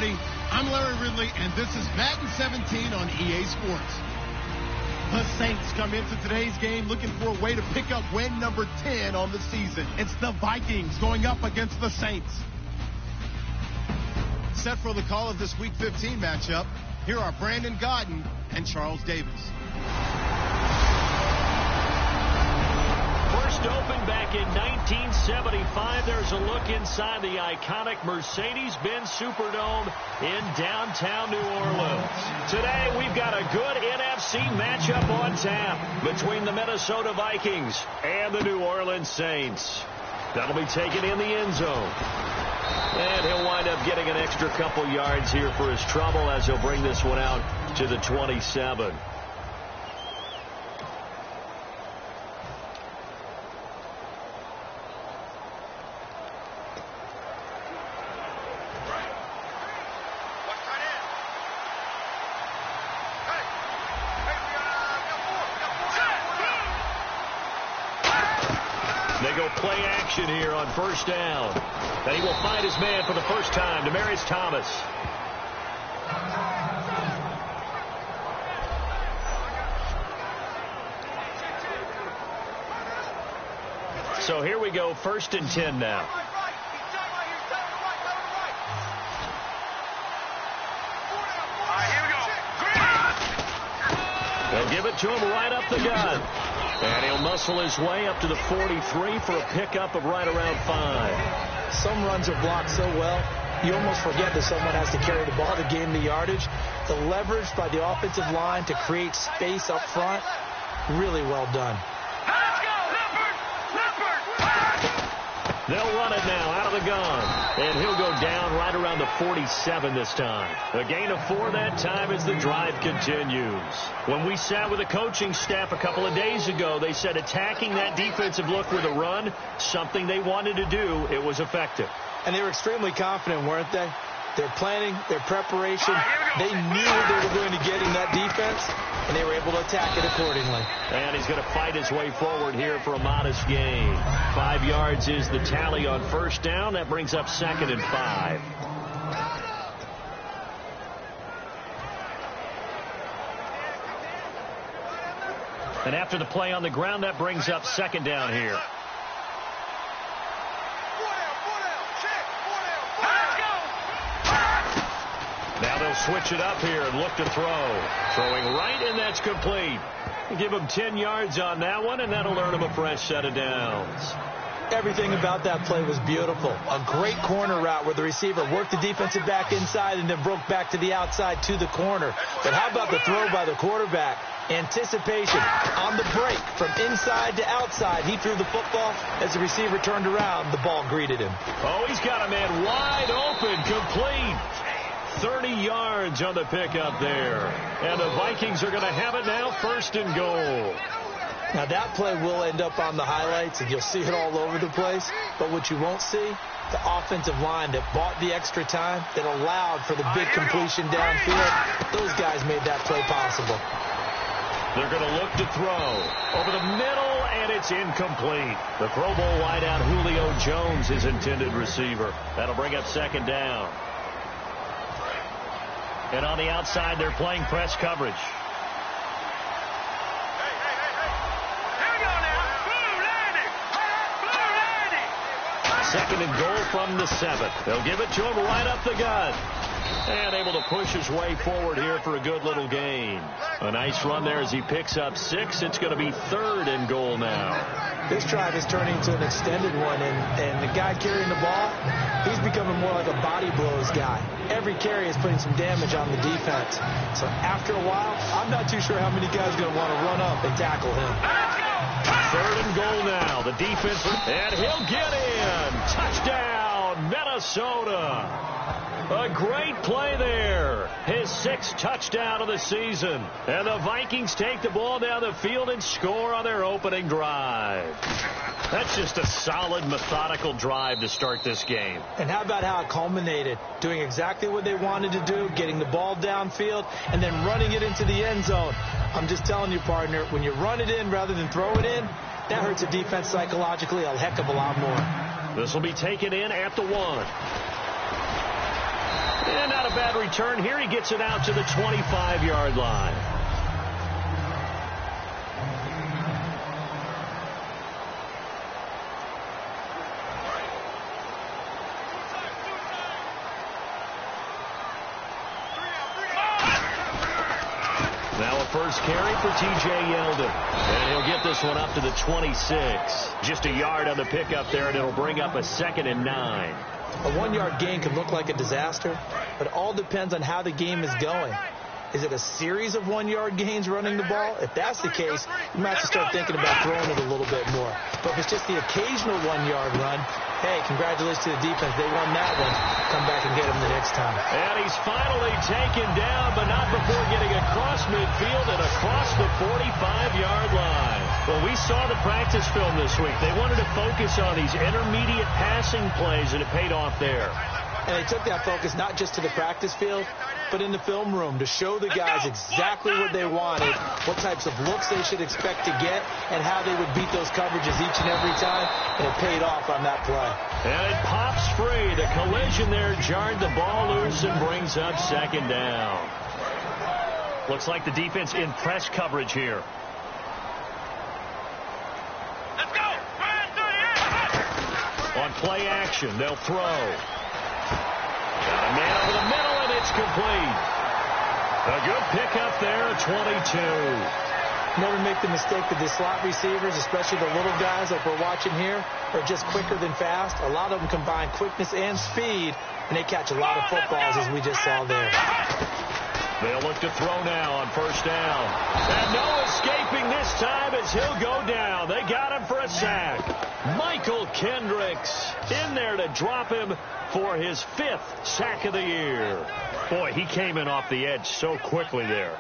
everybody. I'm Larry Ridley, and this is Madden 17 on EA Sports. The Saints come into today's game looking for a way to pick up win number 10 on the season. It's the Vikings going up against the Saints. Set for the call of this Week 15 matchup, here are Brandon Godden and Charles Davis. First opened back in 1975. There's a look inside the iconic Mercedes-Benz Superdome in downtown New Orleans. Today, we've got a good NFC matchup on tap between the Minnesota Vikings and the New Orleans Saints. That'll be taken in the end zone. And he'll wind up getting an extra couple yards here for his trouble as he'll bring this one out to the 27. They go play action here on first down. And he will find his man for the first time, Demaryius Thomas. So here we go, 1st and 10 now. They'll give it to him right up the gun. And he'll muscle his way up to the 43 for a pickup of right around 5. Some runs are blocked so well, you almost forget that someone has to carry the ball to gain the yardage. The leverage by the offensive line to create space up front, really well done. They'll run it now out of the gun. And he'll go down right around the 47 this time. A gain of 4 that time as the drive continues. When we sat with the coaching staff a couple of days ago, they said attacking that defensive look with a run, something they wanted to do, it was effective. And they were extremely confident, weren't they? Their planning, their preparation, they knew they were going to get in that defense, and they were able to attack it accordingly. And he's going to fight his way forward here for a modest gain. 5 yards is the tally on first down. That brings up 2nd and 5. And after the play on the ground, that brings up 2nd down here. Now they'll switch it up here and look to throw. Throwing right, and that's complete. Give him 10 yards on that one, and that'll earn him a fresh set of downs. Everything about that play was beautiful. A great corner route where the receiver worked the defensive back inside and then broke back to the outside to the corner. But how about the throw by the quarterback? Anticipation on the break from inside to outside. He threw the football. As the receiver turned around, the ball greeted him. Oh, he's got a man wide open, complete. 30 yards on the pickup there. And the Vikings are going to have it now, 1st and goal. Now that play will end up on the highlights, and you'll see it all over the place. But what you won't see, the offensive line that bought the extra time, that allowed for the big completion downfield. Those guys made that play possible. They're going to look to throw over the middle, and it's incomplete. The Pro Bowl wideout Julio Jones, his intended receiver. That'll bring up 2nd down. And on the outside, they're playing press coverage. Second and goal from the 7. They'll give it to him right up the gut. And able to push his way forward here for a good little gain. A nice run there as he picks up 6. It's going to be 3rd and goal now. This drive is turning into an extended one, and the guy carrying the ball, he's becoming more like a body blows guy. Every carry is putting some damage on the defense. So after a while, I'm not too sure how many guys are going to want to run up and tackle him. 3rd and goal now. The defense, and he'll get in. Touchdown, Minnesota. A great play there. His 6th touchdown of the season. And the Vikings take the ball down the field and score on their opening drive. That's just a solid, methodical drive to start this game. And how about how it culminated? Doing exactly what they wanted to do, getting the ball downfield, and then running it into the end zone. I'm just telling you, partner, when you run it in rather than throw it in, that hurts a defense psychologically a heck of a lot more. This will be taken in at the 1. And not a bad return here. He gets it out to the 25-yard line. Now a first carry for T.J. Yeldon. And he'll get this one up to the 26. Just a yard on the pickup there, and it'll bring up a 2nd and 9. A 1-yard gain can look like a disaster, but it all depends on how the game is going. Is it a series of 1-yard gains running the ball? If that's the case, you might have to start thinking about throwing it a little bit more. But if it's just the occasional 1-yard run, hey, congratulations to the defense. They won that one. Come back and get him the next time. And he's finally taken down, but not before getting across midfield and across the 45-yard line. Well, we saw the practice film this week. They wanted to focus on these intermediate passing plays, and it paid off there. And they took that focus not just to the practice field, but in the film room to show the guys exactly what they wanted, what types of looks they should expect to get, and how they would beat those coverages each and every time. And it paid off on that play. And it pops free. The collision there jarred the ball loose and brings up 2nd down. Looks like the defense in press coverage here. Let's go. On play action, they'll throw. Got a man over the middle, and it's complete. A good pickup there at 22. Never make the mistake that the slot receivers, especially the little guys like we're watching here, are just quicker than fast. A lot of them combine quickness and speed, and they catch a lot of footballs, as we just saw there. They'll look to throw now on first down. And no escaping this time as he'll go down. They got him for a sack. Michael Kendricks in there to drop him for his 5th sack of the year. Boy, he came in off the edge so quickly there.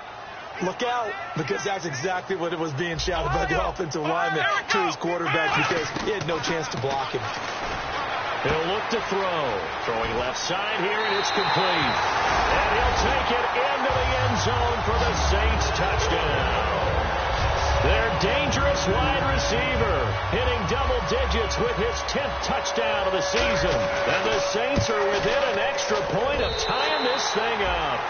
Look out, because that's exactly what it was being shouted by the offensive lineman to his quarterback, because he had no chance to block him. He'll look to throw. Throwing left side here, and it's complete. And he'll take it into the end zone for the Saints touchdown. Their dangerous wide receiver hitting double digits with his 10th touchdown of the season. And the Saints are within an extra point of tying this thing up.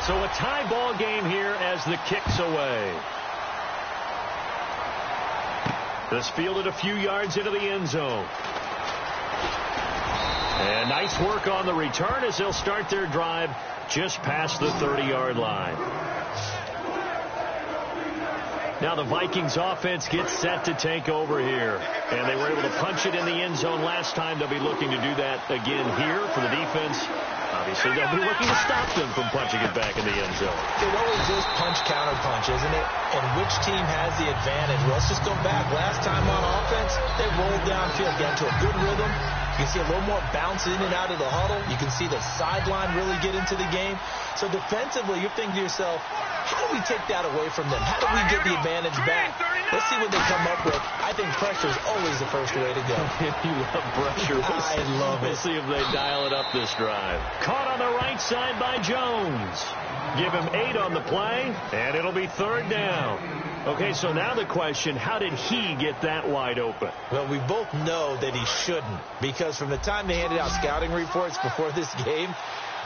So a tie ball game here as the kick's away. This fielded a few yards into the end zone. And nice work on the return as they'll start their drive just past the 30-yard line. Now the Vikings offense gets set to take over here. And they were able to punch it in the end zone last time. They'll be looking to do that again here for the defense. Obviously, they'll be looking to stop them from punching it back in the end zone. It always is punch-counter-punch, isn't it? And which team has the advantage? Well, let's just go back. Last time on offense, they rolled downfield, got into a good rhythm. You can see a little more bounce in and out of the huddle. You can see the sideline really get into the game. So defensively, you're thinking to yourself, how do we take that away from them? How do we get the advantage back? Let's see what they come up with. I think pressure is always the first way to go. You love pressure. I love it. We'll see if they dial it up this drive. Caught on the right side by Jones. Give him 8 on the play, and it'll be 3rd down. Okay, so now the question, how did he get that wide open? Well, we both know that he shouldn't, because from the time they handed out scouting reports before this game,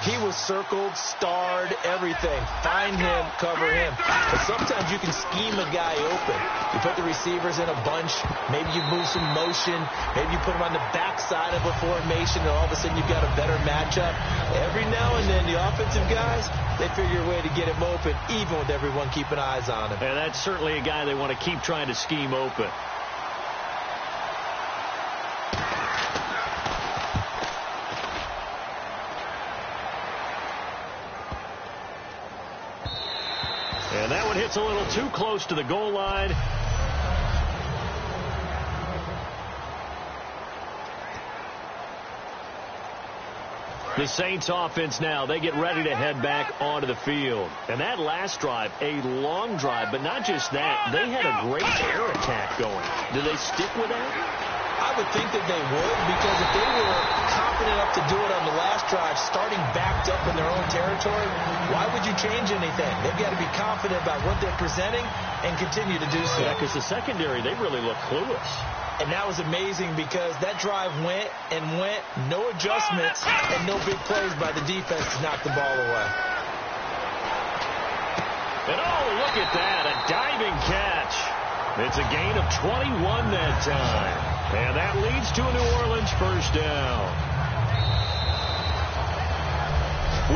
he was circled, starred, everything. Find him, cover him. But sometimes you can scheme a guy open. You put the receivers in a bunch. Maybe you move some motion. Maybe you put them on the backside of a formation, and all of a sudden you've got a better matchup. Every now and then, the offensive guys, they figure a way to get him open, even with everyone keeping eyes on him. And that's certainly a guy they want to keep trying to scheme open. And that one hits a little too close to the goal line. The Saints offense now, they get ready to head back onto the field. And that last drive, a long drive, but not just that, they had a great air attack going. Do they stick with that? I would think that they would, because if they were confident enough to do it on the last drive, starting backed up in their own territory, why would you change anything? They've got to be confident about what they're presenting and continue to do so. Yeah, because the secondary, they really look clueless. And that was amazing because that drive went and went, no adjustments, and no big plays by the defense to knock the ball away. And oh, look at that, a diving catch. It's a gain of 21 that time. And that leads to a New Orleans first down.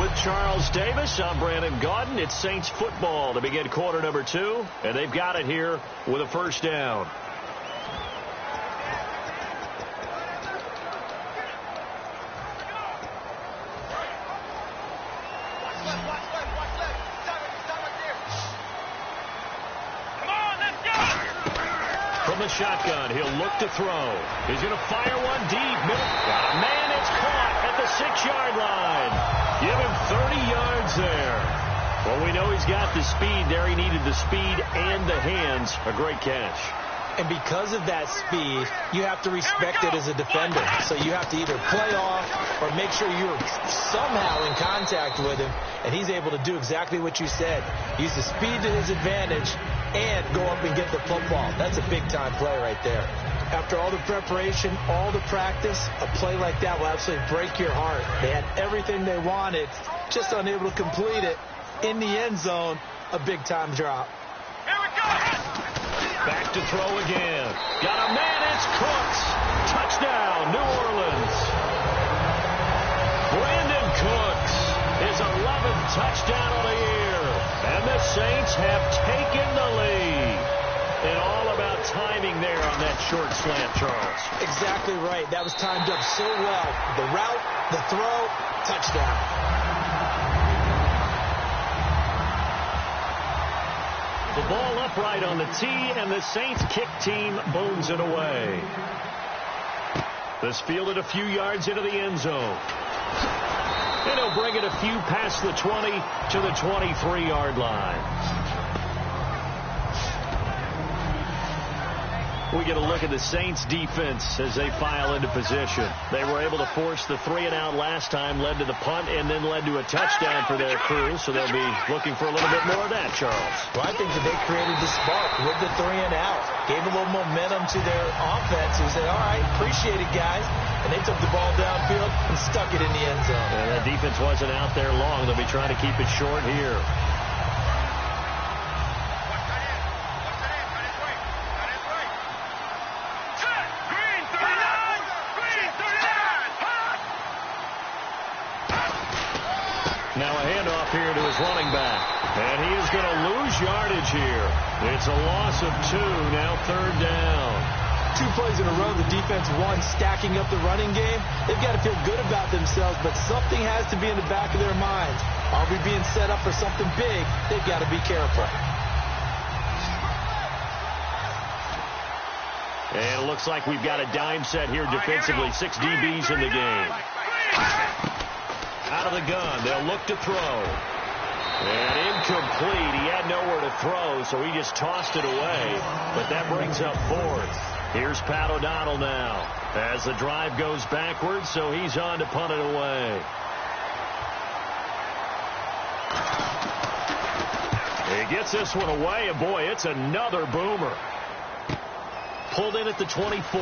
With Charles Davis, I'm Brandon Gaudin. It's Saints football to begin quarter number 2, and they've got it here with a first down. From the shotgun, he'll look to throw. He's going to fire one deep. Got a man, it's caught at the 6-yard line. Give him 30 yards there. Well, we know he's got the speed there. He needed the speed and the hands. A great catch. And because of that speed, you have to respect it as a defender. So you have to either play off or make sure you're somehow in contact with him. And he's able to do exactly what you said. Use the speed to his advantage and go up and get the football. That's a big-time play right there. After all the preparation, all the practice, a play like that will absolutely break your heart. They had everything they wanted, just unable to complete it. In the end zone, a big-time drop. Here we go! Back to throw again. Got a man, it's Cooks. Touchdown, New Orleans. Brandon Cooks, his 11th touchdown of the year. And the Saints have taken the lead. And all about timing there on that short slant, Charles. Exactly right. That was timed up so well. The route, the throw, touchdown. The ball upright on the tee, and the Saints kick team booms it away. This fielded a few yards into the end zone. And he'll bring it a few past the 20 to the 23-yard line. We get a look at the Saints defense as they file into position. They were able to force the 3-and-out last time, led to the punt, and then led to a touchdown for their crew. So they'll be looking for a little bit more of that, Charles. Well, I think that they created the spark with the 3-and-out. Gave a little momentum to their offense who said, all right, appreciate it, guys. And they took the ball downfield and stuck it in the end zone. And that defense wasn't out there long. They'll be trying to keep it short here. Now a handoff here to his running back. And he is going to lose yardage here. It's a loss of 2, now 3rd down. 2 plays in a row, the defense won, stacking up the running game. They've got to feel good about themselves, but something has to be in the back of their minds. Are we being set up for something big? They've got to be careful. And it looks like we've got a dime set here defensively. 6 DBs in the game. Out of the gun, they'll look to throw. And incomplete. He had nowhere to throw, so he just tossed it away. But that brings up 4th. Here's Pat O'Donnell now as the drive goes backwards, so he's on to punt it away. He gets this one away, and boy, it's another boomer. Pulled in at the 24.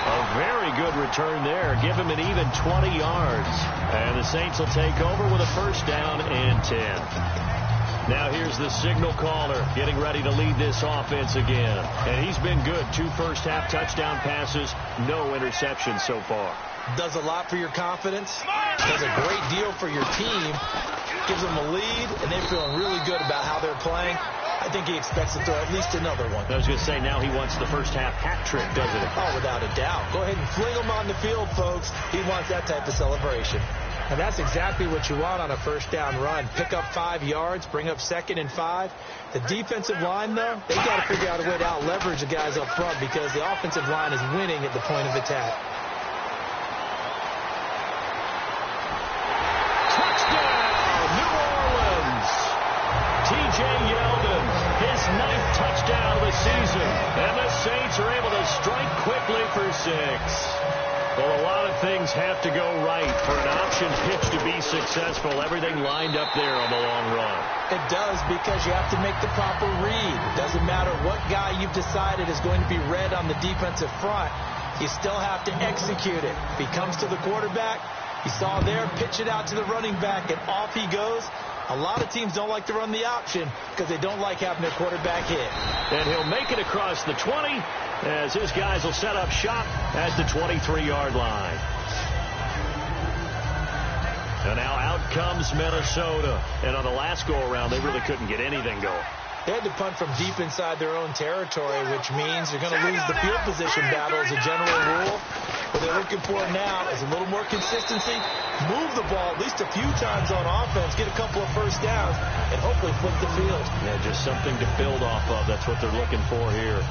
A very good return there. Give him an even 20 yards. And the Saints will take over with a first down and 10. Now here's the signal caller getting ready to lead this offense again. And he's been good. 2 first-half touchdown passes, no interceptions so far. Does a lot for your confidence. Does a great deal for your team. Gives them a lead, and they're feeling really good about how they're playing. I think he expects to throw at least another one. I was going to say, now he wants the first-half hat trick, doesn't he? Oh, without a doubt. Go ahead and fling him on the field, folks. He wants that type of celebration. And that's exactly what you want on a first down run. Pick up 5 yards, bring up 2nd and 5. The defensive line, though, they've got to figure out a way to out-leverage the guys up front because the offensive line is winning at the point of attack. T.J. Yeldon, his 9th touchdown of the season. And the Saints are able to strike quickly for 6. Well, a lot of things have to go right for an option pitch to be successful. Everything lined up there on the long run. It does, because you have to make the proper read. It doesn't matter what guy you've decided is going to be read on the defensive front. You still have to execute it. If he comes to the quarterback, you saw there, pitch it out to the running back, and off he goes. A lot of teams don't like to run the option because they don't like having their quarterback hit. And he'll make it across the 20 as his guys will set up shop at the 23-yard line. And now out comes Minnesota. And on the last go-around, they really couldn't get anything going. They had to punt from deep inside their own territory, which means they're going to lose the field position battle as a general rule. What they're looking for now is a little more consistency, move the ball at least a few times on offense, get a couple of first downs, and hopefully flip the field. Yeah, just something to build off of. That's what they're looking for here.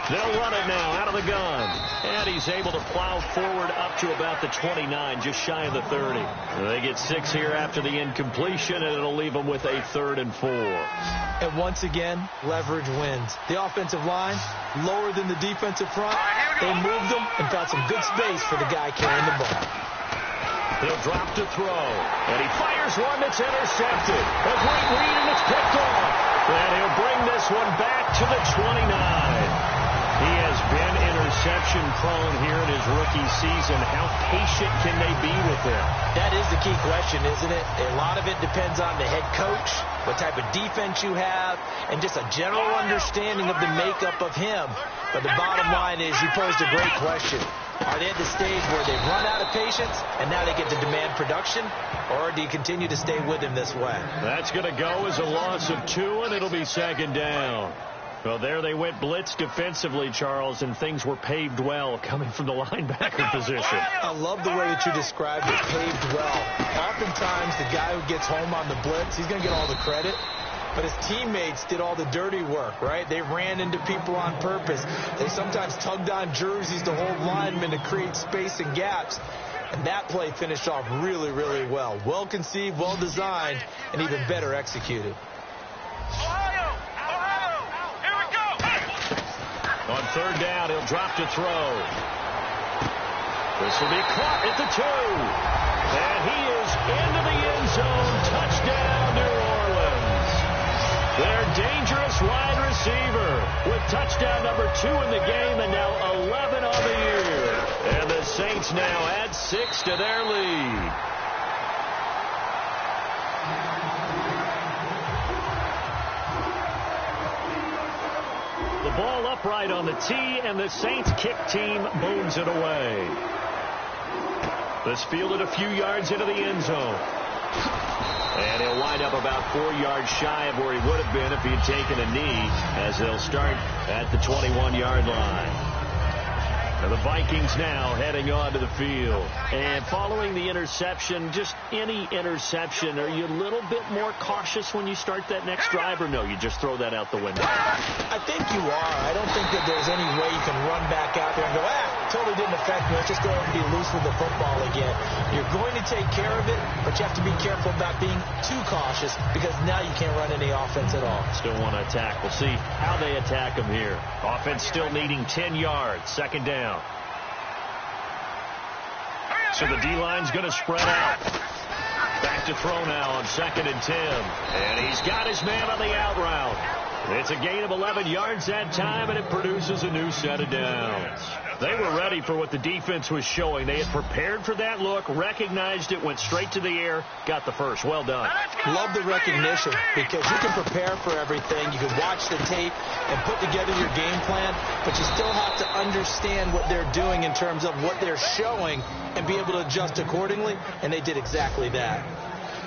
They'll run it now out of the gun. And he's able to plow forward up to about the 29, just shy of the 30. They get 6 here after the incompletion, and it'll leave them with a 3rd and 4. And once again, leverage wins. The offensive line, lower than the defensive front. They moved them and found some good space for the guy carrying the ball. He'll drop to throw. And he fires one that's intercepted. A great read, and it's picked off. And he'll bring this one back to the 29. He has been interception-prone here in his rookie season. How patient can they be with him? That is the key question, isn't it? A lot of it depends on the head coach, what type of defense you have, and just a general understanding of the makeup of him. But the bottom line is you posed a great question. Are they at the stage where they've run out of patience and now they get to demand production, or do you continue to stay with him this way? That's going to go as a loss of 2, and it'll be 2nd down. Well, there they went blitz defensively, Charles, and things were paved well coming from the linebacker position. I love the way that you described it, paved well. Oftentimes, the guy who gets home on the blitz, he's going to get all the credit. But his teammates did all the dirty work, right? They ran into people on purpose. They sometimes tugged on jerseys to hold linemen to create space and gaps. And that play finished off really, really well. Well conceived, well designed, and even better executed. On 3rd down, he'll drop to throw. This will be caught at the 2. And he is into the end zone. Touchdown, New Orleans. Their dangerous wide receiver with touchdown number 2 in the game and now 11 on the year. And the Saints now add 6 to their lead. The ball upright on the tee, and the Saints kick team booms it away. This fielded a few yards into the end zone. And he'll wind up about 4 yards shy of where he would have been if he had taken a knee, as they'll start at the 21-yard line. And the Vikings now heading onto the field. And following the interception, just any interception, are you a little bit more cautious when you start that next drive, or no, you just throw that out the window? I think you are. I don't think that there's any way you can run back out there and go, totally didn't affect me. Let's just go ahead and be loose with the football again. You're going to take care of it, but you have to be careful about being too cautious, because now you can't run any offense at all. Still want to attack. We'll see how they attack them here. Offense still needing 10 yards. 2nd down. So the D-line's going to spread out. Back to throw now on 2nd and 10. And he's got his man on the out route. It's a gain of 11 yards that time, and it produces a new set of downs. They were ready for what the defense was showing. They had prepared for that look, recognized it, went straight to the air, got the first. Well done. Love the recognition, because you can prepare for everything. You can watch the tape and put together your game plan, but you still have to understand what they're doing in terms of what they're showing and be able to adjust accordingly, and they did exactly that.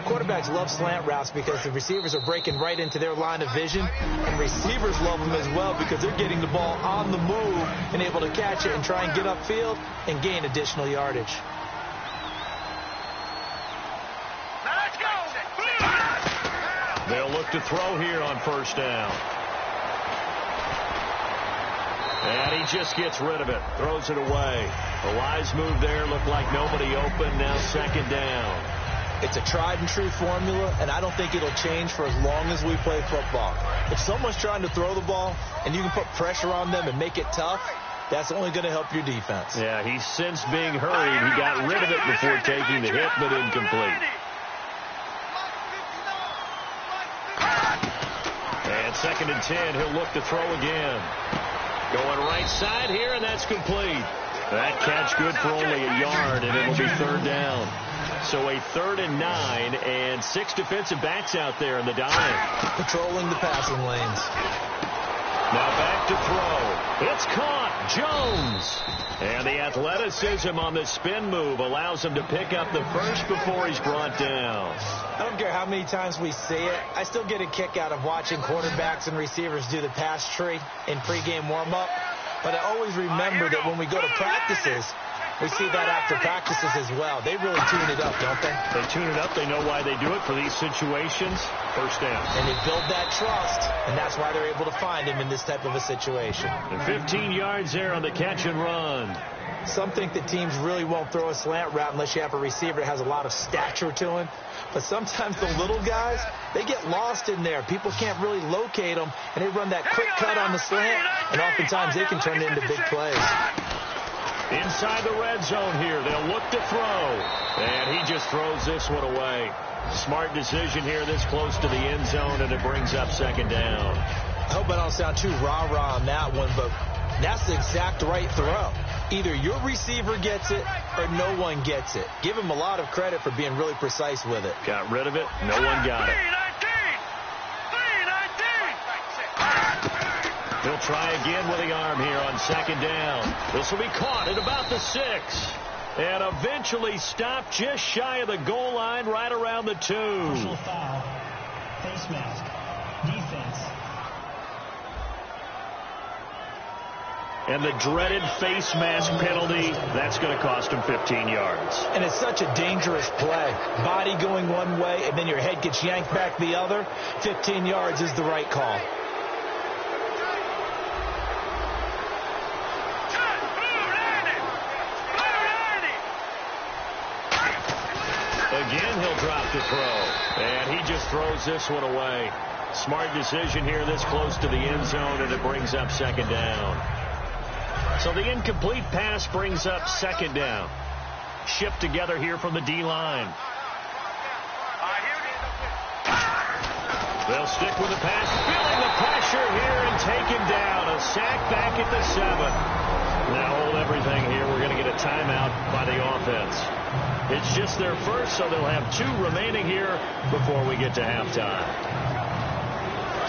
Quarterbacks love slant routes because the receivers are breaking right into their line of vision, and receivers love them as well because they're getting the ball on the move and able to catch it and try and get upfield and gain additional yardage. They'll look to throw here on 1st down. And he just gets rid of it, throws it away. A wise move there, looked like nobody open, now 2nd down. It's a tried and true formula, and I don't think it'll change for as long as we play football. If someone's trying to throw the ball and you can put pressure on them and make it tough, that's only going to help your defense. Yeah, he sensed being hurried. He got rid of it before taking the hit, but incomplete. And 2nd and 10, he'll look to throw again. Going right side here, and that's complete. That catch good for only a yard, and it'll be 3rd down. So a 3rd and 9, and 6 defensive backs out there in the dive. Patrolling the passing lanes. Now back to throw. It's caught. Jones. And the athleticism on the spin move allows him to pick up the first before he's brought down. I don't care how many times we see it. I still get a kick out of watching quarterbacks and receivers do the pass tree in pregame warm-up. But I always remember that when we go to practices, we see that after practices as well. They really tune it up, don't they? They tune it up. They know why they do it for these situations. First down. And they build that trust, and that's why they're able to find him in this type of a situation. And 15 yards there on the catch and run. Some think that teams really won't throw a slant route unless you have a receiver that has a lot of stature to him. But sometimes the little guys, they get lost in there. People can't really locate them, and they run that quick cut on the slant, and oftentimes they can turn it into big plays. Inside the red zone here, they'll look to throw. And he just throws this one away. Smart decision here this close to the end zone, and it brings up 2nd down. I hope I don't sound too rah-rah on that one, but that's the exact right throw. Either your receiver gets it or no one gets it. Give him a lot of credit for being really precise with it. Got rid of it. No one got it. He'll try again with the arm here on 2nd down. This will be caught at about the 6. And eventually stopped just shy of the goal line right around the 2. Personal foul. Face mask. Defense. And the dreaded face mask penalty, that's going to cost him 15 yards. And it's such a dangerous play. Body going one way, and then your head gets yanked back the other. 15 yards is the right call. Again, he'll drop the throw. And he just throws this one away. Smart decision here this close to the end zone, and it brings up 2nd down. So the incomplete pass brings up 2nd down. Shipped together here from the D-line. They'll stick with the pass, feeling the pressure here and take him down. A sack back at the 7. Now hold everything here. We're going to get a timeout by the offense. It's just their first, so they'll have 2 remaining here before we get to halftime.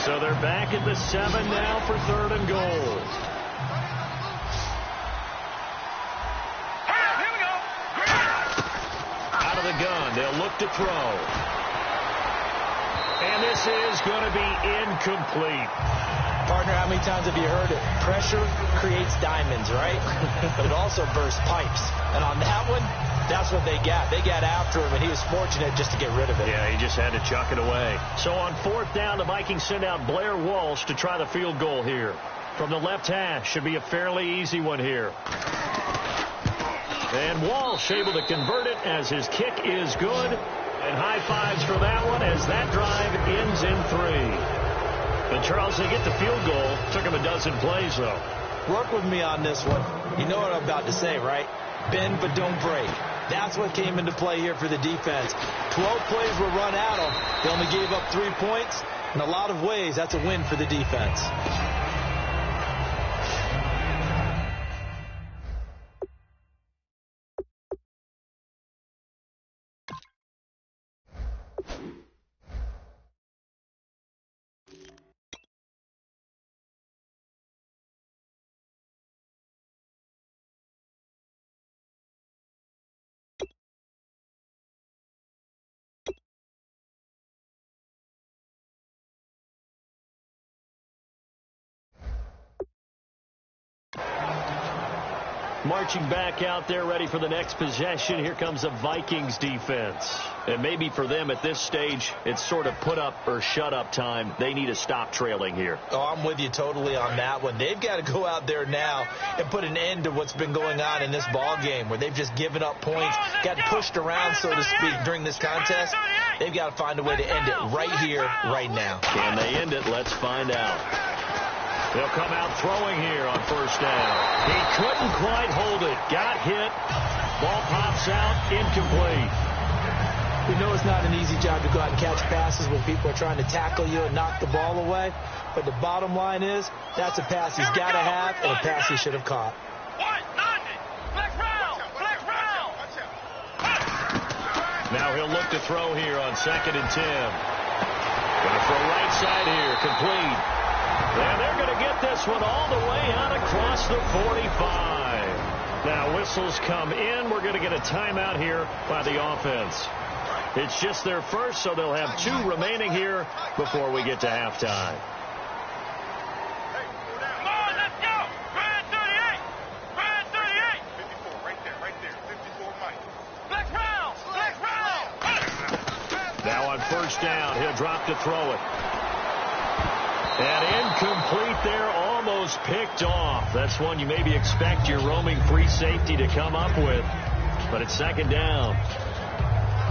So they're back at the 7 now for 3rd and goal. Out of the gun, they'll look to throw. And this is going to be incomplete. Partner, how many times have you heard it? Pressure creates diamonds, right? But it also bursts pipes. And on that one, that's what they got. They got after him, and he was fortunate just to get rid of it. Yeah, he just had to chuck it away. So on 4th down, the Vikings send out Blair Walsh to try the field goal here. From the left hash, should be a fairly easy one here. And Walsh able to convert it as his kick is good. And high fives for that one as that drive ends in 3. And Charles, they get the field goal. Took him a dozen plays, though. Work with me on this one. You know what I'm about to say, right? Bend but don't break. That's what came into play here for the defense. 12 plays were run at them. They only gave up 3 points. In a lot of ways, that's a win for the defense. Marching back out there, ready for the next possession. Here comes the Vikings defense. And maybe for them at this stage, it's sort of put up or shut up time. They need to stop trailing here. Oh, I'm with you totally on that one. They've got to go out there now and put an end to what's been going on in this ball game where they've just given up points, got pushed around, so to speak, during this contest. They've got to find a way to end it right here, right now. Can they end it? Let's find out. They'll come out throwing here on first down. He couldn't quite hold it. Got hit. Ball pops out. Incomplete. We know it's not an easy job to go out and catch passes when people are trying to tackle you and knock the ball away. But the bottom line is, that's a pass he's got to have and a pass he should have caught. Now he'll look to throw here on 2nd and 10. Going to throw right side here. Complete. And they're going to get this one all the way out across the 45. Now whistles come in. We're going to get a timeout here by the offense. It's just their first, so they'll have 2 remaining here before we get to halftime. Now on first down, he'll drop to throw it. And incomplete there, almost picked off. That's one you maybe expect your roaming free safety to come up with. But it's 2nd down.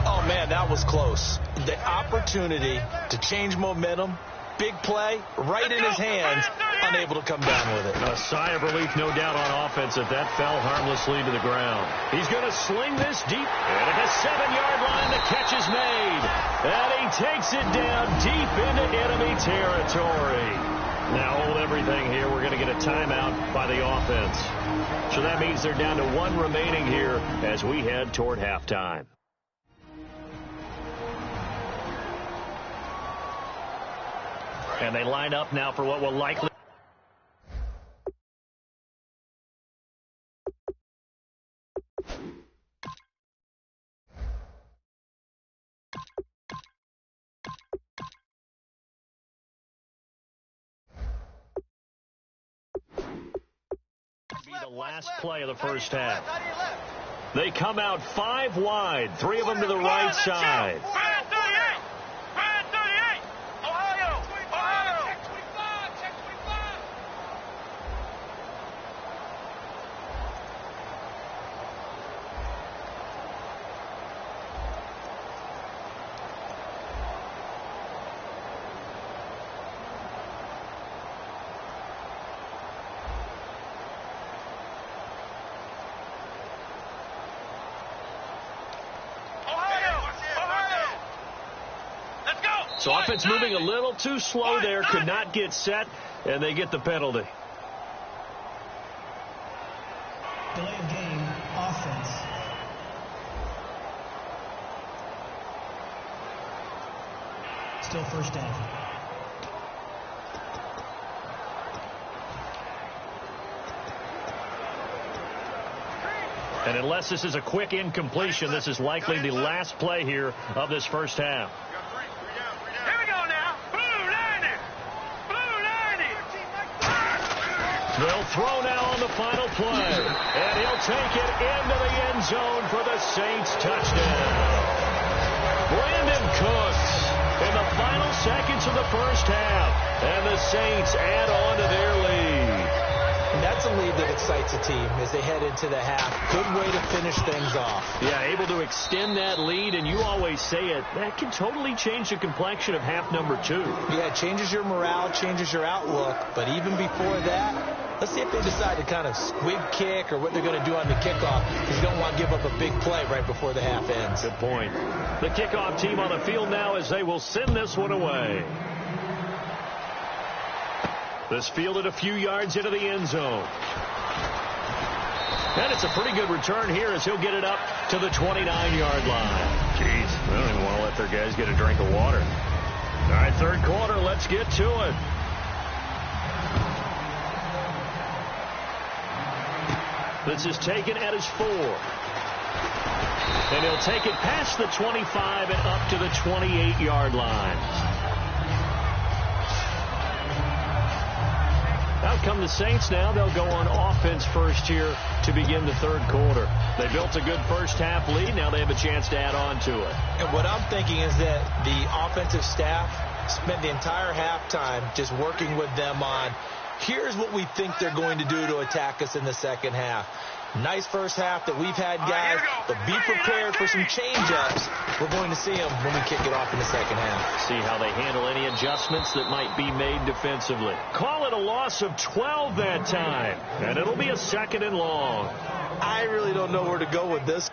Oh, man, that was close. The opportunity to change momentum, big play, right in his hands, unable to come down with it. A sigh of relief, no doubt, on offense if that fell harmlessly to the ground. He's going to sling this deep. And at the 7-yard line, the catch is made. And he takes it down deep into enemy territory. Now hold everything here. We're going to get a timeout by the offense. So that means they're down to 1 remaining here as we head toward halftime. And they line up now for what will likely be the last play of the first half. They come out 5 wide, 3 of them to the right side. So offense moving a little too slow there, could not get set, and they get the penalty. Delay of game, offense. Still first down. And unless this is a quick incompletion, this is likely the last play here of this first half. They'll throw now on the final play. And he'll take it into the end zone for the Saints touchdown. Brandon Cooks in the final seconds of the first half. And the Saints add on to their lead. That's a lead that excites a team as they head into the half. Good way to finish things off. Yeah, able to extend that lead, and you always say it, that can totally change the complexion of half number 2. Yeah, it changes your morale, changes your outlook. But even before that, let's see if they decide to kind of squib kick or what they're going to do on the kickoff, because you don't want to give up a big play right before the half ends. Good point. The kickoff team on the field now as they will send this one away. This fielded a few yards into the end zone. And it's a pretty good return here as he'll get it up to the 29-yard line. Jeez, they don't even want to let their guys get a drink of water. All right, third quarter, let's get to it. This is taken at his 4. And he'll take it past the 25 and up to the 28-yard line. Out come the Saints now. They'll go on offense first here to begin the third quarter. They built a good first-half lead. Now they have a chance to add on to it. And what I'm thinking is that the offensive staff spent the entire halftime just working with them on, here's what we think they're going to do to attack us in the second half. Nice first half that we've had, guys, but be prepared for some change-ups. We're going to see them when we kick it off in the second half. See how they handle any adjustments that might be made defensively. Call it a loss of 12 that time, and it'll be a 2nd and long. I really don't know where to go with this.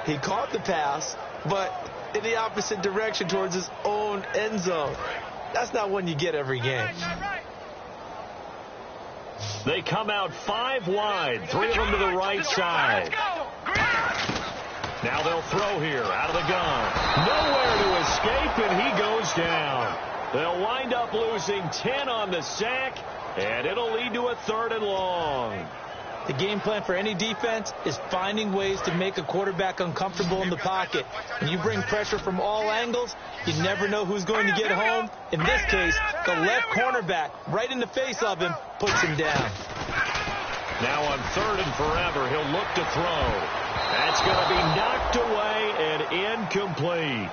He caught the pass, but in the opposite direction towards his own end zone. That's not one you get every game. They come out 5 wide, 3 of them to the right side. Now they'll throw here out of the gun. Nowhere to escape, and he goes down. They'll wind up losing 10 on the sack, and it'll lead to a 3rd and long. The game plan for any defense is finding ways to make a quarterback uncomfortable in the pocket. When you bring pressure from all angles, you never know who's going to get home. In this case, the left cornerback, right in the face of him, puts him down. Now on 3rd and forever, he'll look to throw. That's going to be knocked away and incomplete.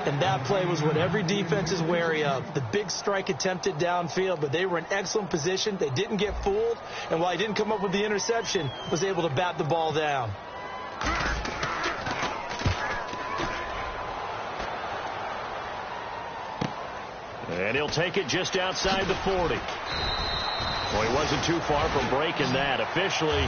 And that play was what every defense is wary of. The big strike attempted downfield, but they were in excellent position. They didn't get fooled, and while he didn't come up with the interception, was able to bat the ball down. And he'll take it just outside the 40. Well, he wasn't too far from breaking that. Officially,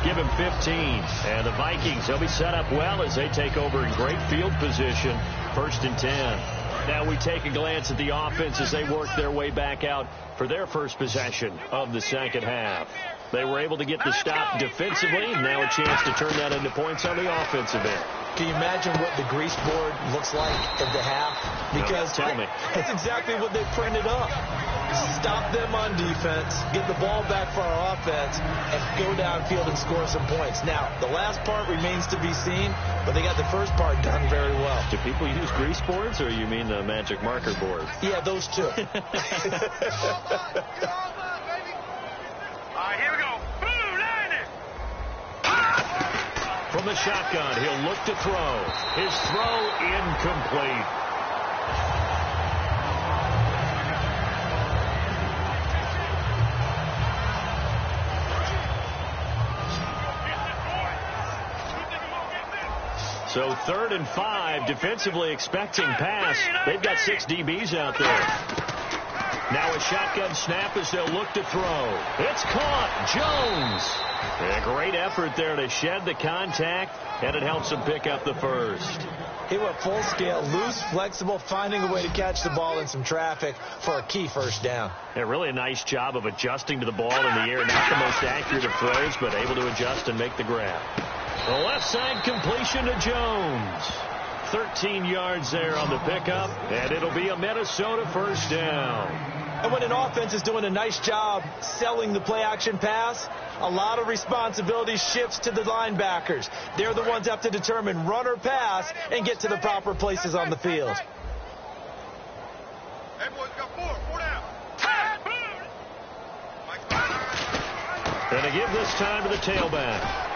give him 15. And the Vikings, they'll be set up well as they take over in great field position. 1st and 10. Now we take a glance at the offense as they work their way back out for their first possession of the second half. They were able to get the stop defensively. Now a chance to turn that into points on the offensive end. Can you imagine what the grease board looks like at the half? Because tell me. That's exactly what they printed up. Stop them on defense, get the ball back for our offense, and go downfield and score some points. Now, the last part remains to be seen, but they got the first part done very well. Do people use grease boards, or you mean the magic marker board? Yeah, those two. All right, here we go. Boom, line it. From the shotgun, he'll look to throw. His throw incomplete. So 3rd and 5, defensively expecting pass. They've got 6 DBs out there. Now a shotgun snap as they'll look to throw. It's caught. Jones. A great effort there to shed the contact, and it helps him pick up the first. He went full scale, loose, flexible, finding a way to catch the ball in some traffic for a key first down. Yeah, really a nice job of adjusting to the ball in the air. Not the most accurate of throws, but able to adjust and make the grab. The left side completion to Jones. 13 yards there on the pickup, and it'll be a Minnesota first down. And when an offense is doing a nice job selling the play-action pass, a lot of responsibility shifts to the linebackers. They're the ones that have to determine run or pass and get to the proper places on the field. Hey, boys, got 4 down. And they give this time to the tailback.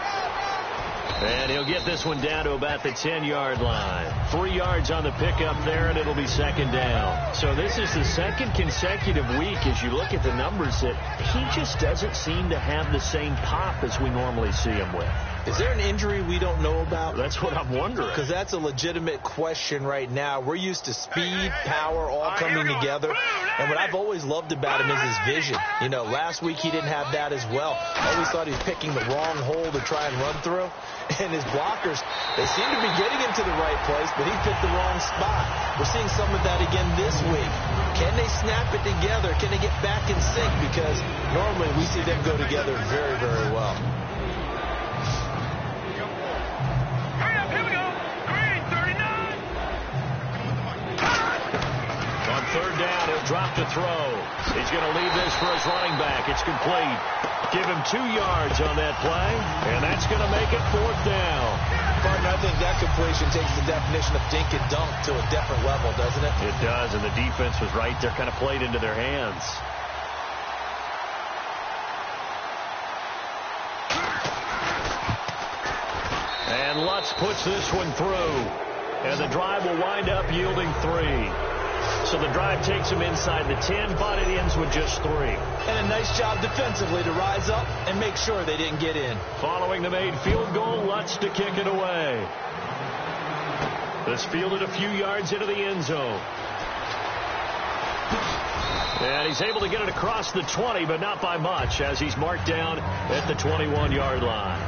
And he'll get this one down to about the 10-yard line. 3 yards on the pickup there, and it'll be second down. So this is the second consecutive week as you look at the numbers that he just doesn't seem to have the same pop as we normally see him with. Is there an injury we don't know about? That's what I'm wondering. Because that's a legitimate question right now. We're used to speed, power, all coming together. And what I've always loved about him is his vision. You know, last week he didn't have that as well. I always thought he was picking the wrong hole to try and run through. And his blockers, they seem to be getting him to the right place, but he picked the wrong spot. We're seeing some of that again this week. Can they snap it together? Can they get back in sync? Because normally we see them go together very, very well. dropped to throw. He's going to leave this for his running back. It's complete. Give him 2 yards on that play, and that's going to make it 4th down. Partner, I think that completion takes the definition of dink and dunk to a different level, doesn't it? It does, and the defense was right there, kind of played into their hands. And Lutz puts this one through. And the drive will wind up yielding 3. So the drive takes them inside the 10, but it ends with just 3. And a nice job defensively to rise up and make sure they didn't get in. Following the made field goal, Lutz to kick it away. This fielded a few yards into the end zone. And he's able to get it across the 20, but not by much, as he's marked down at the 21-yard line.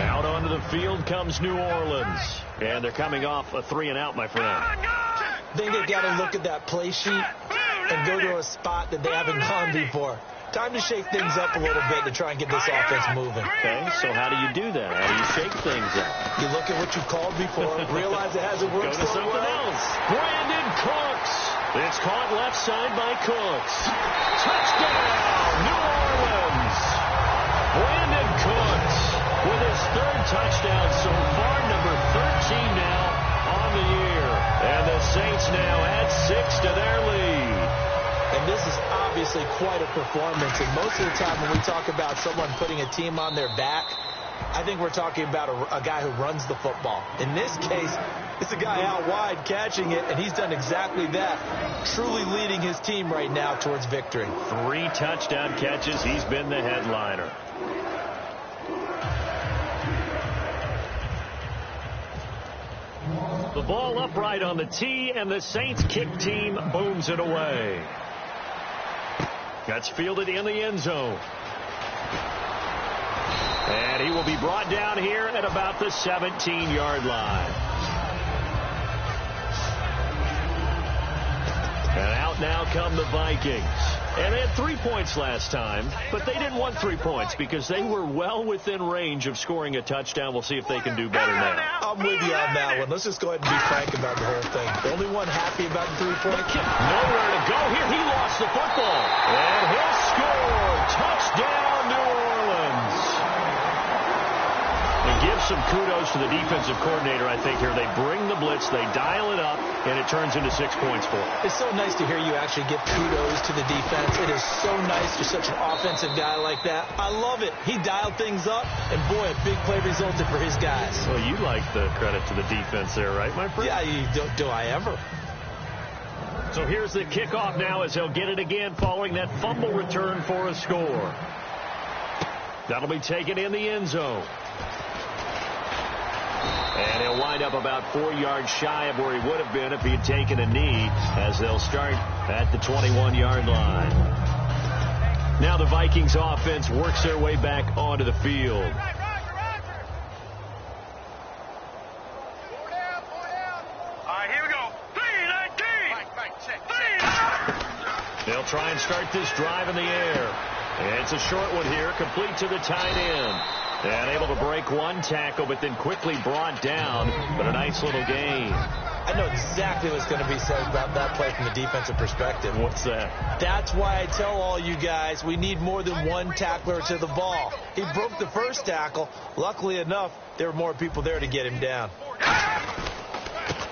Out onto the field comes New Orleans. And they're coming off a 3-and-out, my friend. I think they've got to look at that play sheet and go to a spot that they haven't gone before. Time to shake things up a little bit to try and get this offense moving. Okay, so how do you do that? How do you shake things up? You look at what you've called before, realize it hasn't worked so something else. Brandon Cooks. It's caught left side by Cooks. Touchdown, New Orleans. Brandon Cooks with his 3rd touchdown so far, number 13 now on the year. And the Saints now add 6 to their lead. And this is obviously quite a performance. And most of the time when we talk about someone putting a team on their back, I think we're talking about a guy who runs the football. In this case, it's a guy out wide catching it, and he's done exactly that, truly leading his team right now towards victory. 3 touchdown catches. He's been the headliner. The ball upright on the tee, and the Saints kick team booms it away. That's fielded in the end zone. And he will be brought down here at about the 17-yard line. And out now come the Vikings. And they had 3 points last time, but they didn't want 3 points because they were well within range of scoring a touchdown. We'll see if they can do better now. I'm with you on that one. Let's just go ahead and be frank about the whole thing. The only one happy about the 3-point. Nowhere to go here. He lost the football. And he'll score. Touchdown, New Orleans. And give some kudos to the defensive coordinator, I think, here. They bring the blitz, they dial it up, and it turns into 6 points for them. It's so nice to hear you actually give kudos to the defense. It is so nice. You're such an offensive guy like that. I love it. He dialed things up, and boy, a big play resulted for his guys. Well, you like the credit to the defense there, right, my friend? Yeah, do I ever? So here's the kickoff now as he'll get it again following that fumble return for a score. That'll be taken in the end zone. And he'll wind up about 4 yards shy of where he would have been if he had taken a knee, as they'll start at the 21-yard line. Now the Vikings offense works their way back onto the field. Here we go. 3-19. They'll try and start this drive in the air. And it's a short one here, complete to the tight end. And able to break one tackle, but then quickly brought down. But a nice little gain. I know exactly what's going to be said about that play from the defensive perspective. What's that? That's why I tell all you guys we need more than one tackler to the ball. He broke the first tackle. Luckily enough, there were more people there to get him down.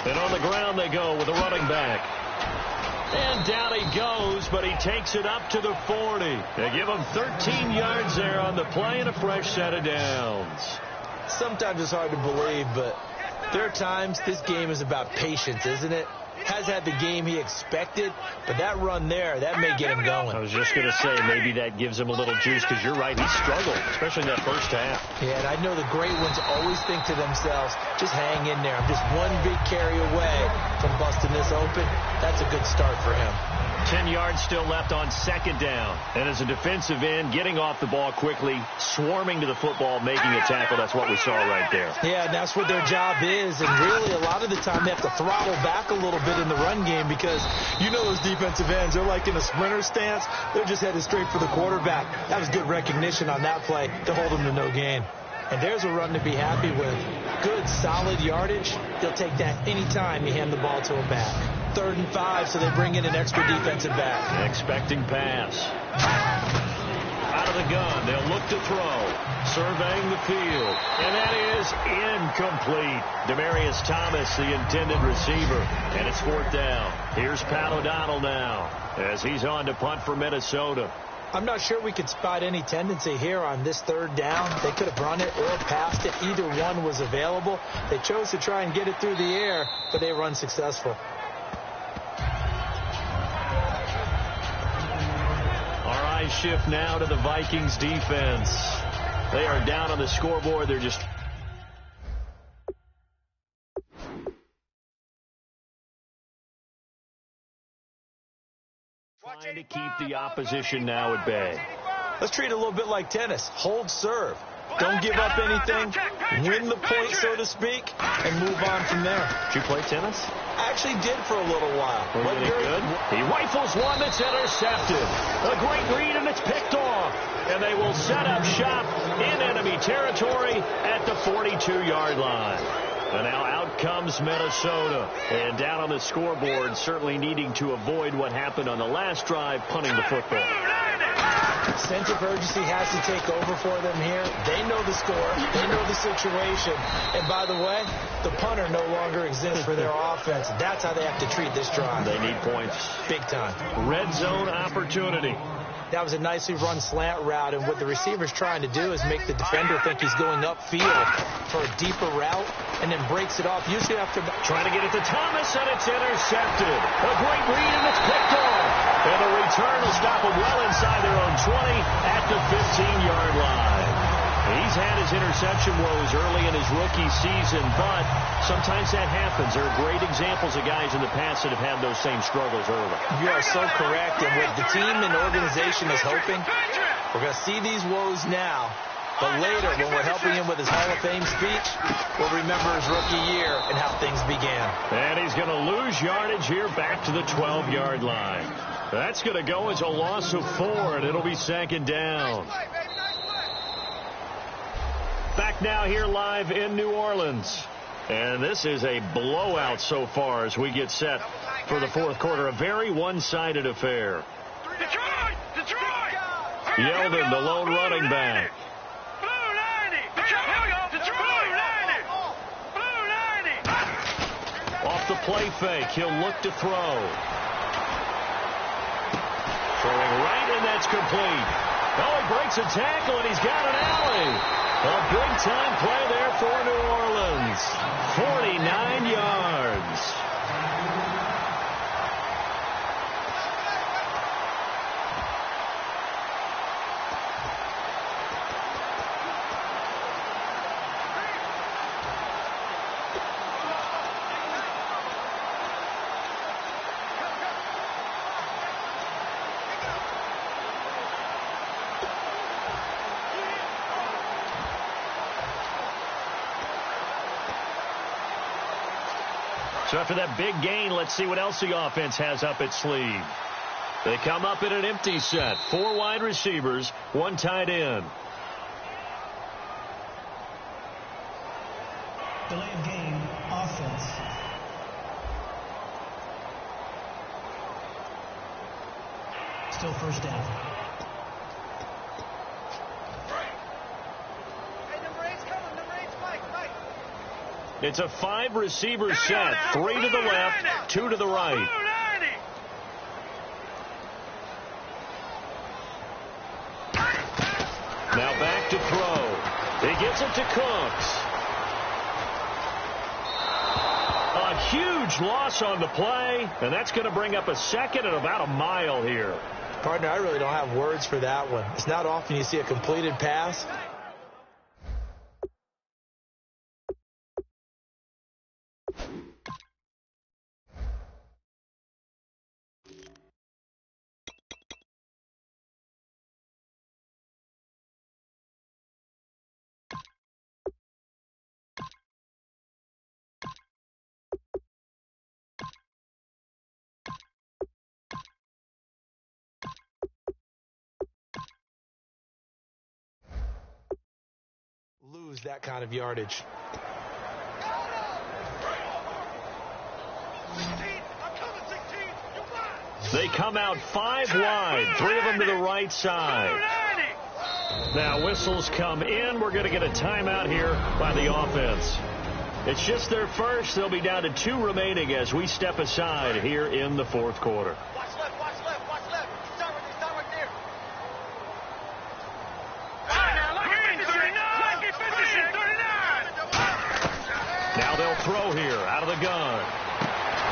And on the ground they go with a running back. And down he goes, but he takes it up to the 40. They give him 13 yards there on the play and a fresh set of downs. Sometimes it's hard to believe, but there are times this game is about patience, isn't it? Has had the game he expected, but that run there, that may get him going. I was just going to say, maybe that gives him a little juice, because you're right, he struggled, especially in that first half. Yeah, and I know the great ones always think to themselves, just hang in there. I'm just one big carry away from busting this open. That's a good start for him. 10 yards still left on second down. And as a defensive end, getting off the ball quickly, swarming to the football, making a tackle. That's what we saw right there. Yeah, and that's what their job is. And really, a lot of the time, they have to throttle back a little bit in the run game because you know those defensive ends, they're like in a sprinter stance. They're just headed straight for the quarterback. That was good recognition on that play to hold them to no gain. And there's a run to be happy with. Good, solid yardage. They'll take that anytime you hand the ball to a back. 3rd and 5, so they bring in an extra defensive back. Expecting pass. Out of the gun, they'll look to throw. Surveying the field, and that is incomplete. Demaryius Thomas, the intended receiver, and it's 4th down. Here's Pat O'Donnell now as he's on to punt for Minnesota. I'm not sure we could spot any tendency here on this 3rd down. They could have run it or passed it. Either one was available. They chose to try and get it through the air, but they were unsuccessful. Our eyes shift now to the Vikings defense. They are down on the scoreboard. They're just trying to keep the opposition now at bay. Let's treat it a little bit like tennis. Hold serve. Don't give up anything. Win the point, so to speak, and move on from there. Did you play tennis? I actually did for a little while. Wasn't it good? He rifles one that's intercepted. A great read, and it's picked off. And they will set up shop in enemy territory at the 42-yard line. And now out comes Minnesota. And down on the scoreboard, certainly needing to avoid what happened on the last drive, punting the football. Sense of urgency has to take over for them here. They know the score. They know the situation. And by the way, the punter no longer exists for their offense. That's how they have to treat this drive. They need points. Big time. Red zone opportunity. That was a nicely run slant route, and what the receiver's trying to do is make the defender think he's going upfield for a deeper route, and then breaks it off, usually after... Trying to get it to Thomas, and it's intercepted. A great read, and it's picked off. And the return will stop them well inside their own 20 at the 15-yard line. He's had his interception woes early in his rookie season, but sometimes that happens. There are great examples of guys in the past that have had those same struggles early. You are so correct, and what the team and organization is hoping, we're going to see these woes now, but later, when we're helping him with his Hall of Fame speech, we'll remember his rookie year and how things began. And he's going to lose yardage here back to the 12-yard line. That's going to go as a loss of 4, and it'll be 2nd down. Back now here live in New Orleans. And this is a blowout so far as we get set for the 4th quarter. A very one-sided affair. Detroit! Yeldon, the lone running back. Off the play fake, he'll look to throw. Throwing right, and that's complete. Oh, he breaks a tackle, and he's got an alley. A big-time play there for New Orleans. 49 yards. So after that big gain, let's see what else the offense has up its sleeve. They come up in an empty set. 4 wide receivers, 1 tight end. Delay of game, offense. Still 1st down. It's a 5-receiver set. 3 to the left, 2 to the right. Now back to throw. He gets it to Cooks. A huge loss on the play, and that's going to bring up a 2nd and about a mile here. Partner, I really don't have words for that one. It's not often you see a completed pass. Lose that kind of yardage. I'm coming, They come out 5 wide, 3 of them to the right side. Now whistles come in. We're going to get a timeout here by the offense. It's just their first. They'll be down to 2 remaining as we step aside here in the 4th quarter. Watch left, watch left, watch left. Start right there. Now they'll throw here out of the gun.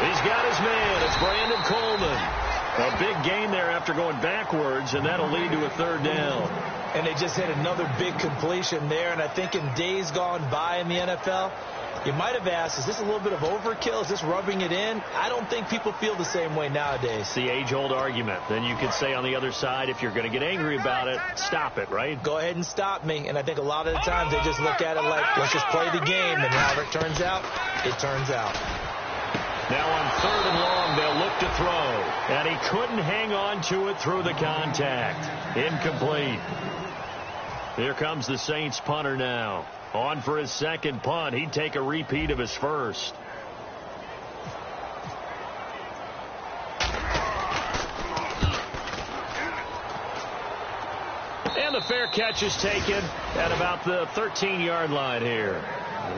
He's got his man. It's Brandon Coleman. A big gain there after going backwards, and that'll lead to a 3rd down. And they just hit another big completion there. And I think in days gone by in the NFL, you might have asked, is this a little bit of overkill? Is this rubbing it in? I don't think people feel the same way nowadays. It's the age-old argument. Then you could say on the other side, if you're going to get angry about it, stop it, right? Go ahead and stop me. And I think a lot of the times they just look at it like, let's just play the game. And however it turns out, it turns out. Now on 3rd and long, they'll look to throw. And he couldn't hang on to it through the contact. Incomplete. Here comes the Saints punter now. On for his 2nd punt. He'd take a repeat of his first. And the fair catch is taken at about the 13-yard line here.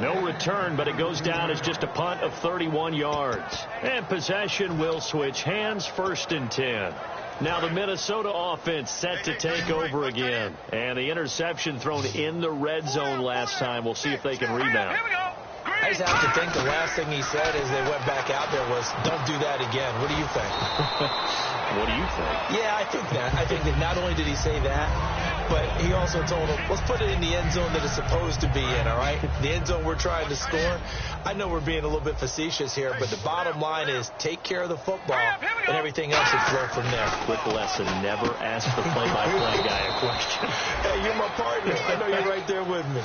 No return, but it goes down as just a punt of 31 yards. And possession will switch hands, 1st and 10. Now the Minnesota offense set to take over again. And the interception thrown in the red zone last time. We'll see if they can rebound. I just have to think the last thing he said as they went back out there was, don't do that again. What do you think? What do you think? Yeah, I think that. I think that not only did he say that, but he also told him, let's put it in the end zone that it's supposed to be in, all right? The end zone we're trying to score. I know we're being a little bit facetious here, but the bottom line is take care of the football, and everything else will flow from there. Quick lesson, never ask the play-by-play guy a question. Hey, you're my partner. I know you're right there with me.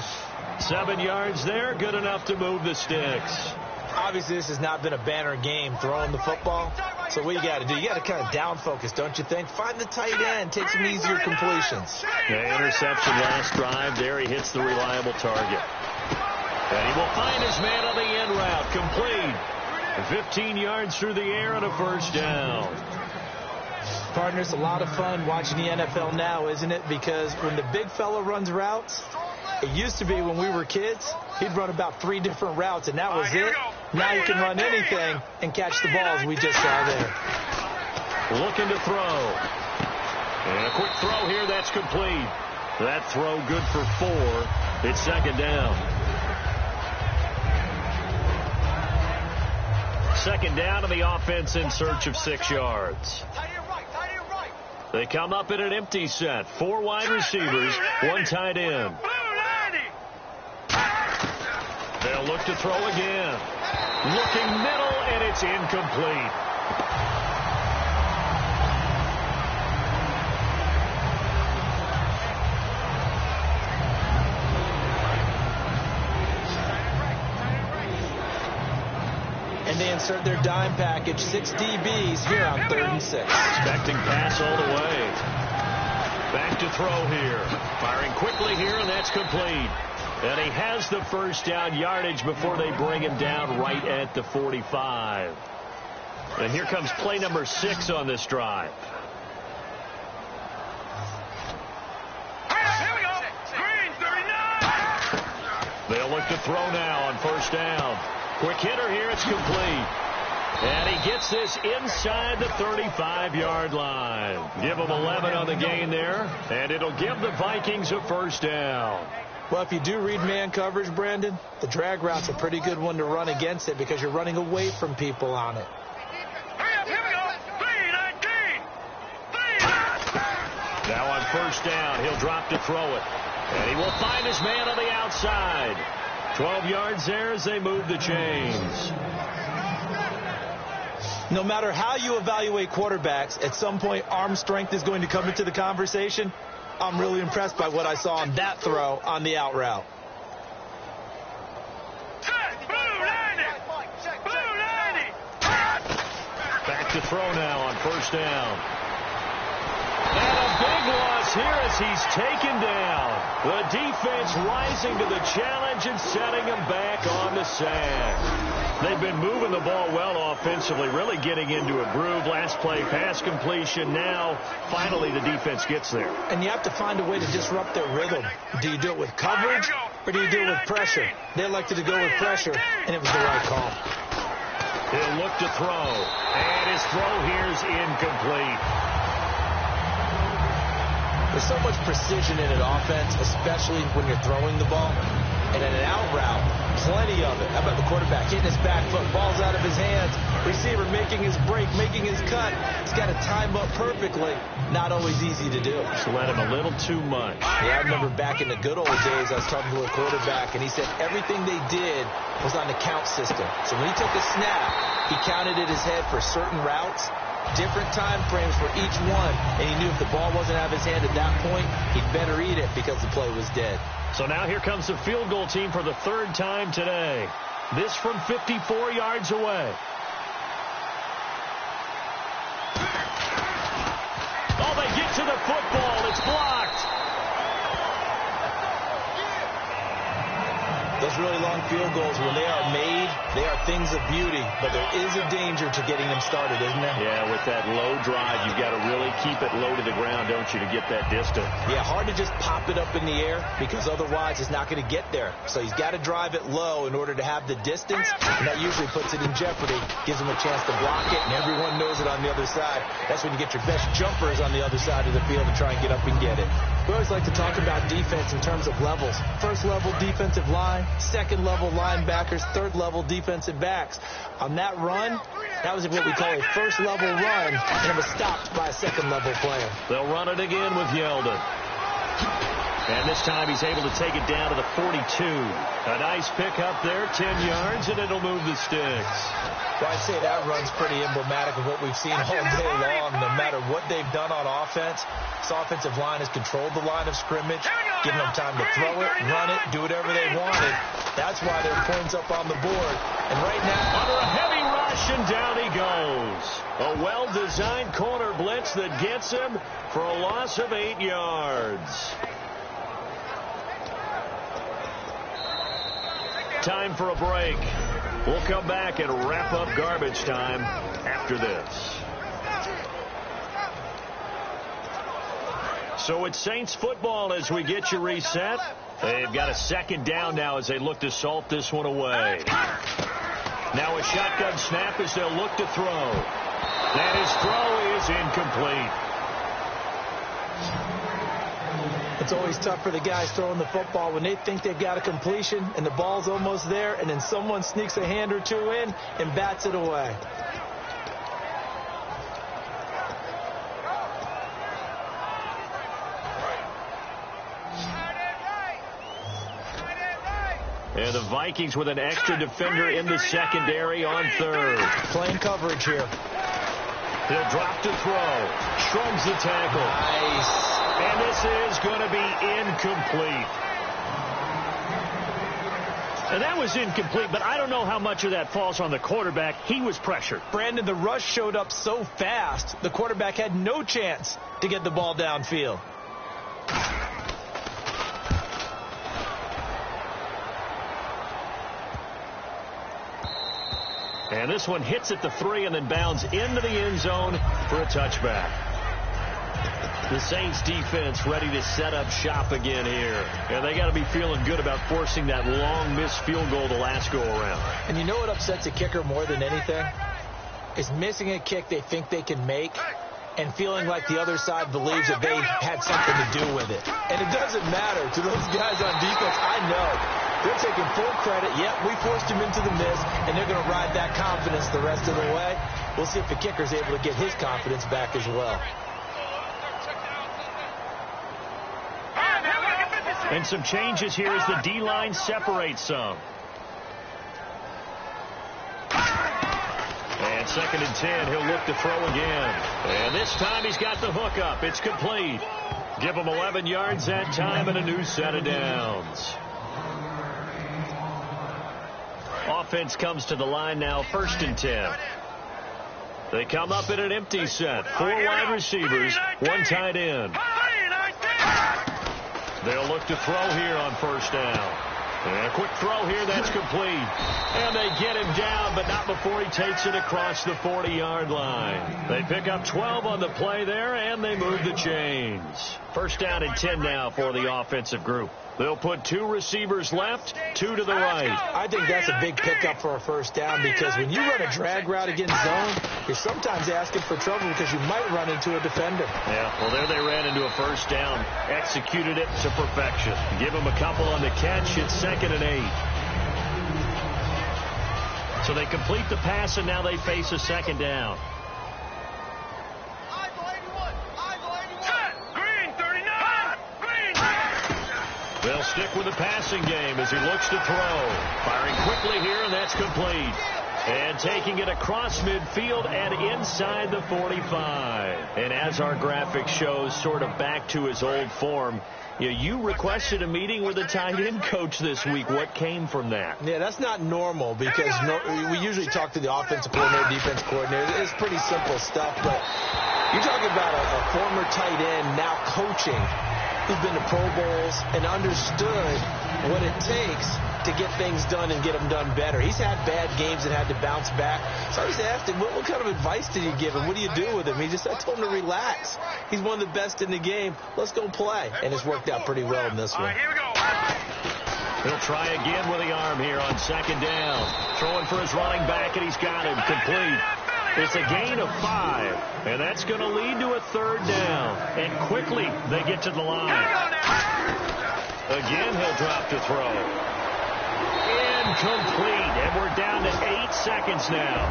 7 yards there, good enough to move the sticks. Obviously, this has not been a banner game throwing the football. So what you got to do, you got to kind of down focus, don't you think? Find the tight end, take some easier completions. Yeah, interception last drive. There he hits the reliable target. And he will find his man on the end route, complete. 15 yards through the air and a 1st down. Partner, it's a lot of fun watching the NFL now, isn't it? Because when the big fella runs routes, it used to be when we were kids, he'd run about 3 different routes, and that was it. Now you can run anything and catch the balls we just saw there. Looking to throw. And a quick throw here, that's complete. That throw good for 4. It's 2nd down. 2nd down, and the offense in search of 6 yards. They come up in an empty set. 4 wide receivers, 1 tight end. They'll look to throw again. Looking middle, and it's incomplete. And they insert their dime package, 6 DBs here on 3rd and 6. Expecting pass all the way. Back to throw here. Firing quickly here, and that's complete. And he has the 1st down yardage before they bring him down right at the 45. And here comes play number 6 on this drive. Here we go. Green, 39. They'll look to throw now on 1st down. Quick hitter here, it's complete. And he gets this inside the 35-yard line. Give him 11 on the gain there, and it'll give the Vikings a 1st down. Well, if you do read man coverage, Brandon, the drag route's a pretty good one to run against it because you're running away from people on it. Here we go. 3-19. Now on 1st down, he'll drop to throw it. And he will find his man on the outside. 12 yards there as they move the chains. No matter how you evaluate quarterbacks, at some point arm strength is going to come into the conversation. I'm really impressed by what I saw on that throw on the out route. Back to throw now on 1st down. And a big loss here as he's taken down. The defense rising to the challenge and setting him back on the sack. They've been moving the ball well offensively, really getting into a groove. Last play, pass completion. Now, finally, the defense gets there. And you have to find a way to disrupt their rhythm. Do you do it with coverage, or do you do it with pressure? They elected to go with pressure, and it was the right call. He'll look to throw, and his throw here's incomplete. There's so much precision in an offense, especially when you're throwing the ball. And in an out route, plenty of it. How about the quarterback hitting his back foot, ball's out of his hands, receiver making his break, making his cut. He's got to time up perfectly. Not always easy to do. Just let him a little too much. Yeah, I remember back in the good old days, I was talking to a quarterback, and he said everything they did was on the count system. So when he took a snap, he counted in his head for certain routes, different time frames for each one, and he knew if the ball wasn't out of his hand at that point, he'd better eat it because the play was dead. So now here comes the field goal team for the third time today. This from 54 yards away. Oh, they get to the football. It's blocked. Those really long field goals, when they are made, they are things of beauty, but there is a danger to getting them started, isn't there? Yeah, with that low drive, you've got to really keep it low to the ground, don't you, to get that distance. Yeah, hard to just pop it up in the air because otherwise it's not going to get there. So he's got to drive it low in order to have the distance, and that usually puts it in jeopardy, gives him a chance to block it, and everyone knows it on the other side. That's when you get your best jumpers on the other side of the field to try and get up and get it. We always like to talk about defense in terms of levels. First level defensive line, second level linebackers, third level defensive backs. On that run, that was what we call a first level run, and it was stopped by a second level player. They'll run it again with Yeldon. And this time he's able to take it down to the 42. A nice pickup there, 10 yards, and it'll move the sticks. Well, I'd say that run's pretty emblematic of what we've seen all day long. No matter what they've done on offense, this offensive line has controlled the line of scrimmage, given them time to throw it, run it, do whatever they wanted. That's why their points up on the board. And right now, under a heavy rush, and down he goes. A well-designed corner blitz that gets him for a loss of 8 yards. Time for a break. We'll come back and wrap up garbage time after this. So it's Saints football as we get you reset. They've got a second down now as they look to salt this one away. Now a shotgun snap as they'll look to throw. And his throw is incomplete. It's always tough for the guys throwing the football when they think they've got a completion and the ball's almost there, and then someone sneaks a hand or two in and bats it away. And the Vikings with an extra defender in the secondary on third. Playing coverage here. He'll drop to throw. Shrugs the tackle. Nice. And this is going to be incomplete. And that was incomplete, but I don't know how much of that falls on the quarterback. He was pressured. Brandon, the rush showed up so fast, the quarterback had no chance to get the ball downfield. And this one hits at the 3 and then bounds into the end zone for a touchback. The Saints defense ready to set up shop again here. And they got to be feeling good about forcing that long missed field goal the last go around. And you know what upsets a kicker more than anything? Is missing a kick they think they can make and feeling like the other side believes that they had something to do with it. And it doesn't matter to those guys on defense. I know they're taking full credit. Yep, we forced him into the miss, and they're going to ride that confidence the rest of the way. We'll see if the kicker's able to get his confidence back as well. And some changes here as the D-line separates some. And 2nd and 10, he'll look to throw again. And this time he's got the hook up. It's complete. Give him 11 yards that time and a new set of downs. Offense comes to the line now, 1st and 10. They come up in an empty set. 4 wide receivers, 1 tight end. They'll look to throw here on first down. And a quick throw here, that's complete. And they get him down, but not before he takes it across the 40-yard line. They pick up 12 on the play there, and they move the chains. First down and 10 now for the offensive group. They'll put 2 receivers left, 2 to the right. I think that's a big pickup for a first down because when you run a drag route against zone, you're sometimes asking for trouble because you might run into a defender. Yeah, well, there they ran into a first down, executed it to perfection. Give them a couple on the catch. It's 2nd and 8. So they complete the pass, and now they face a 2nd down. They'll stick with the passing game as he looks to throw. Firing quickly here, and that's complete. And taking it across midfield and inside the 45. And as our graphic shows, sort of back to his old form, you requested a meeting with a tight end coach this week. What came from that? Yeah, that's not normal because we usually talk to the offensive coordinator, defense coordinator. It's pretty simple stuff, but you're talking about a former tight end now coaching who's been to Pro Bowls and understood what it takes to get things done and get them done better. He's had bad games and had to bounce back. So I just asked him, what kind of advice did you give him? What do you do with him? I told him to relax. He's one of the best in the game. Let's go play. And it's worked out pretty well in this one. Here we go. He'll try again with the arm here on 2nd down. Throwing for his running back, and he's got him complete. It's a gain of 5, and that's going to lead to a 3rd down. And quickly, they get to the line. Again, he'll drop to throw. Incomplete, and we're down to 8 seconds now.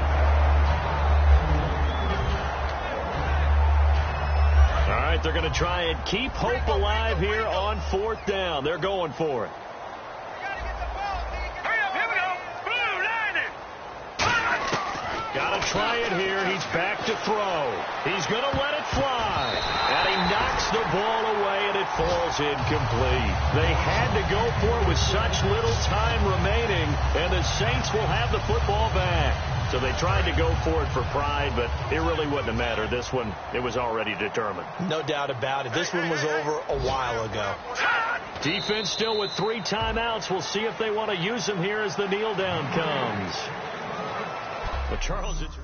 All right, they're going to try and keep hope alive here on 4th down. They're going for it. Got to try it here. He's back to throw. He's going to let it fly. And he knocks the ball away, and it falls incomplete. They had to go for it with such little time remaining, and the Saints will have the football back. So they tried to go for it for pride, but it really wouldn't have mattered. This one, it was already determined. No doubt about it. This one was over a while ago. Defense still with 3 timeouts. We'll see if they want to use them here as the kneel down comes. But Charles, it's